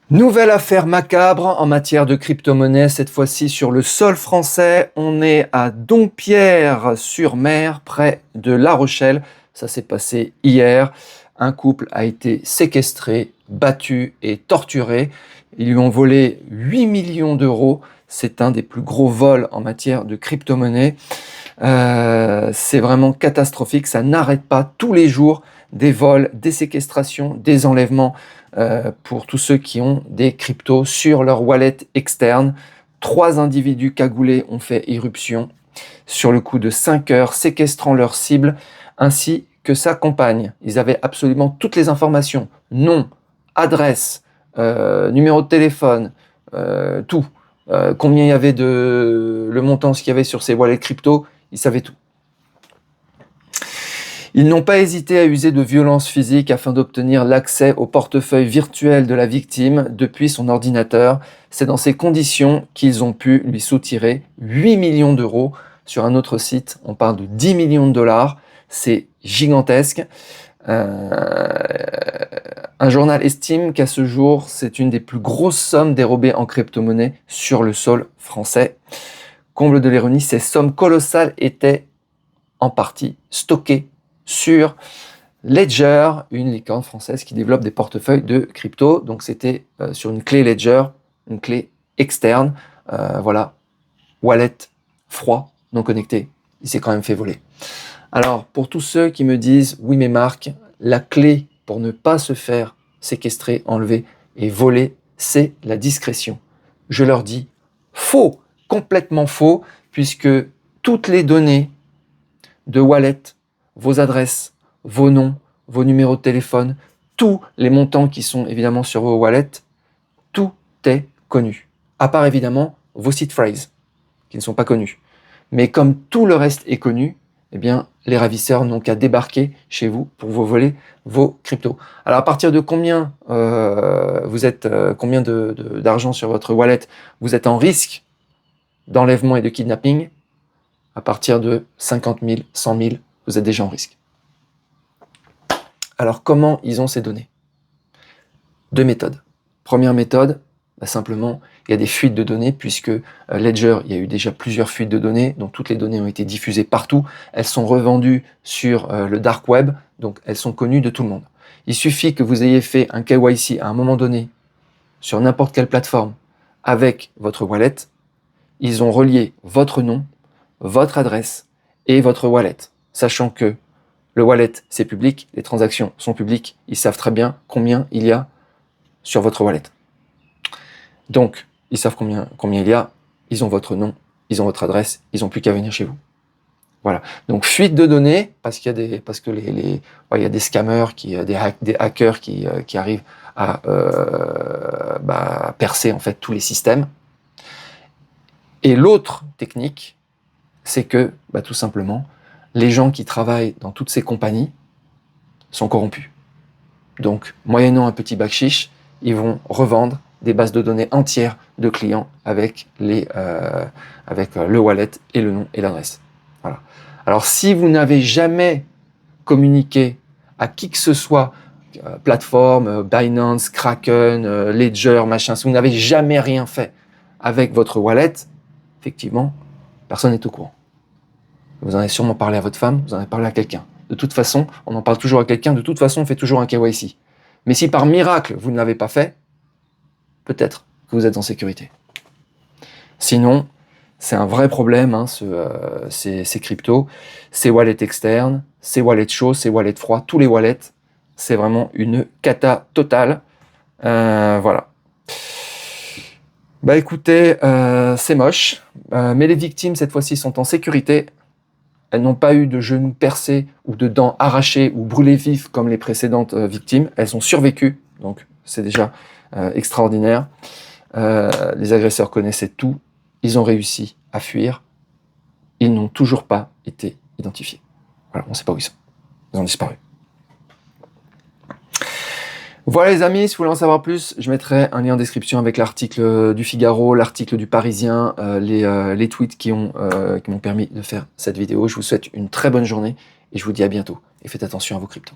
Nouvelle affaire macabre en matière de crypto-monnaie, cette fois-ci sur le sol français. On est à Dompierre-sur-Mer, près de La Rochelle. Ça s'est passé hier. Un couple a été séquestré, battu et torturé. Ils lui ont volé 8 millions d'euros. C'est un des plus gros vols en matière de crypto-monnaie. C'est vraiment catastrophique. Ça n'arrête pas tous les jours. Des vols, des séquestrations, des enlèvements pour tous ceux qui ont des cryptos sur leur wallet externe. 3 individus cagoulés ont fait irruption sur le coup de 5 heures, séquestrant leur cible ainsi que sa compagne. Ils avaient absolument toutes les informations, nom, adresse, numéro de téléphone, tout. Combien il y avait le montant, ce qu'il y avait sur ces wallets crypto, ils savaient tout. Ils n'ont pas hésité à user de violence physique afin d'obtenir l'accès au portefeuille virtuel de la victime depuis son ordinateur. C'est dans ces conditions qu'ils ont pu lui soutirer 8 millions d'euros. Sur un autre site, on parle de 10 millions de dollars. C'est gigantesque. Un journal estime qu'à ce jour, c'est une des plus grosses sommes dérobées en crypto-monnaie sur le sol français. Comble de l'ironie, ces sommes colossales étaient en partie stockées sur Ledger, une licorne française qui développe des portefeuilles de crypto. Donc c'était sur une clé Ledger, une clé externe. Voilà, wallet froid, non connecté. Il s'est quand même fait voler. Alors pour tous ceux qui me disent, oui mais Marc, la clé pour ne pas se faire séquestrer, enlever et voler, c'est la discrétion. Je leur dis, faux, complètement faux, puisque toutes les données de wallet, vos adresses, vos noms, vos numéros de téléphone, tous les montants qui sont évidemment sur vos wallets, tout est connu. À part évidemment vos seed phrases, qui ne sont pas connus. Mais comme tout le reste est connu, eh bien, les ravisseurs n'ont qu'à débarquer chez vous pour vous voler vos cryptos. Alors, à partir de combien combien d'argent sur votre wallet vous êtes en risque d'enlèvement et de kidnapping? À partir de 50 000, 100 000, vous êtes déjà en risque. Alors, comment ils ont ces données? 2 méthodes. Première méthode, simplement, il y a des fuites de données, puisque Ledger, il y a eu déjà plusieurs fuites de données, donc toutes les données ont été diffusées partout. Elles sont revendues sur le dark web, donc elles sont connues de tout le monde. Il suffit que vous ayez fait un KYC à un moment donné, sur n'importe quelle plateforme, avec votre wallet. Ils ont relié votre nom, votre adresse et votre wallet, sachant que le wallet, c'est public, les transactions sont publiques, ils savent très bien combien il y a sur votre wallet. Donc, ils savent combien il y a, ils ont votre nom, ils ont votre adresse, ils n'ont plus qu'à venir chez vous. Voilà. Donc, fuite de données, parce qu'il y a des, il y a des scammers, des hackers qui arrivent à percer en fait tous les systèmes. Et l'autre technique, c'est que, tout simplement, les gens qui travaillent dans toutes ces compagnies sont corrompus. Donc, moyennant un petit bakshish, ils vont revendre des bases de données entières de clients avec le wallet et le nom et l'adresse. Voilà. Alors, si vous n'avez jamais communiqué à qui que ce soit, plateforme, Binance, Kraken, Ledger, machin, si vous n'avez jamais rien fait avec votre wallet, effectivement, personne n'est au courant. Vous en avez sûrement parlé à votre femme, vous en avez parlé à quelqu'un. De toute façon, on en parle toujours à quelqu'un, de toute façon, on fait toujours un KYC. Mais si par miracle, vous ne l'avez pas fait, peut-être que vous êtes en sécurité. Sinon, c'est un vrai problème, ces cryptos, ces wallets externes, ces wallets chauds, ces wallets froids, tous les wallets, c'est vraiment une cata totale. Voilà. Écoutez, c'est moche, mais les victimes, cette fois-ci, sont en sécurité. Elles n'ont pas eu de genoux percés ou de dents arrachées ou brûlées vives comme les précédentes victimes. Elles ont survécu, donc c'est déjà extraordinaire. Les agresseurs connaissaient tout. Ils ont réussi à fuir. Ils n'ont toujours pas été identifiés. Voilà, on ne sait pas où ils sont. Ils ont disparu. Voilà les amis, si vous voulez en savoir plus, je mettrai un lien en description avec l'article du Figaro, l'article du Parisien, les tweets qui m'ont permis de faire cette vidéo. Je vous souhaite une très bonne journée et je vous dis à bientôt. Et faites attention à vos cryptos.